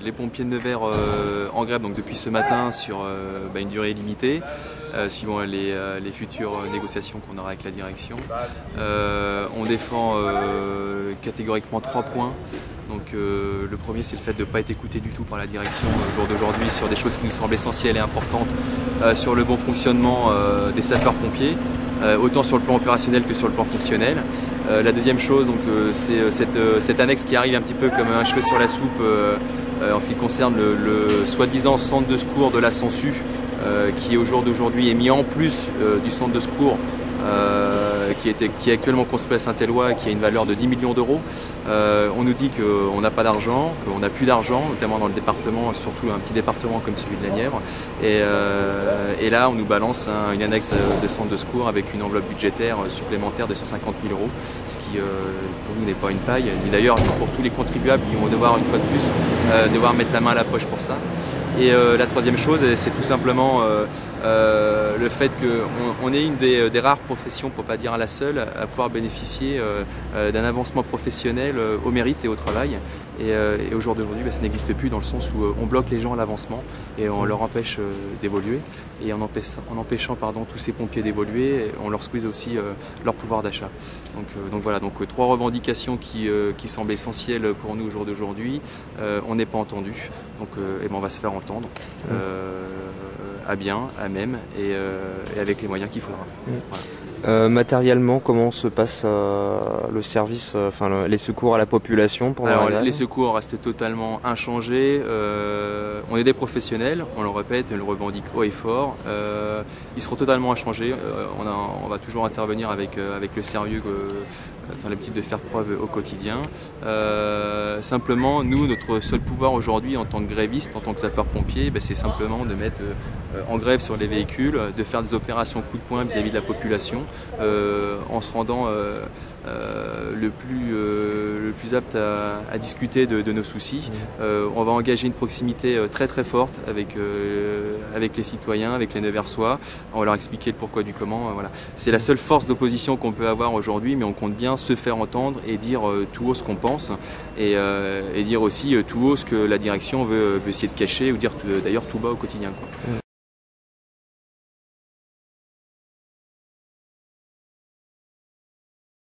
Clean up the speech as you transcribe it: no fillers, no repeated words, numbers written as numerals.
Les pompiers de Nevers en grève donc depuis ce matin sur une durée limitée, suivant les futures négociations qu'on aura avec la direction. On défend catégoriquement 3 points. Donc, le premier, c'est le fait de ne pas être écouté du tout par la direction au jour d'aujourd'hui sur des choses qui nous semblent essentielles et importantes sur le bon fonctionnement des sapeurs-pompiers, autant sur le plan opérationnel que sur le plan fonctionnel. La deuxième chose, c'est cette annexe qui arrive un petit peu comme un cheveu sur la soupe en ce qui concerne le soi-disant centre de secours de la Sansu, qui au jour d'aujourd'hui est mis en plus du centre de secours qui est actuellement construit à Saint-Éloi et qui a une valeur de 10 millions d'euros. On nous dit qu'on n'a pas d'argent, qu'on n'a plus d'argent, notamment dans le département, surtout un petit département comme celui de la Nièvre. Et là, on nous balance une annexe de centre de secours avec une enveloppe budgétaire supplémentaire de 150 000 euros, ce qui pour nous n'est pas une paille, ni d'ailleurs pour tous les contribuables qui vont devoir, une fois de plus, devoir mettre la main à la poche pour ça. Et la troisième chose, c'est tout simplement le fait qu'on est une des rares professions, pour ne pas dire la seule, à pouvoir bénéficier d'un avancement professionnel au mérite et au travail. Et au jour d'aujourd'hui, ça n'existe plus, dans le sens où on bloque les gens à l'avancement et on leur empêche d'évoluer. Et en empêchant tous ces pompiers d'évoluer, on leur squeeze aussi leur pouvoir d'achat. Donc voilà, 3 revendications qui semblent essentielles pour nous au jour d'aujourd'hui. On n'est pas entendu, donc on va se faire entendre. À bien, à même et avec les moyens qu'il faudra. Voilà. Matériellement, comment se passe le service, les secours à la population pour les secours restent totalement inchangés. On est des professionnels, on le répète, on le revendique haut et fort. Ils seront totalement inchangés. On va toujours intervenir avec le sérieux dans l'habitude de faire preuve au quotidien. Simplement, nous, notre seul pouvoir aujourd'hui en tant que gréviste, en tant que sapeur-pompier, c'est simplement de mettre en grève sur les véhicules, de faire des opérations coup de poing vis-à-vis de la population, en se rendant le plus apte à discuter de nos soucis. On va engager une proximité très très forte avec les citoyens, avec les Neversois. On va leur expliquer le pourquoi du comment. Voilà. C'est la seule force d'opposition qu'on peut avoir aujourd'hui, mais on compte bien se faire entendre et dire tout haut ce qu'on pense et dire aussi tout haut ce que la direction veut essayer de cacher ou dire d'ailleurs tout bas au quotidien, quoi.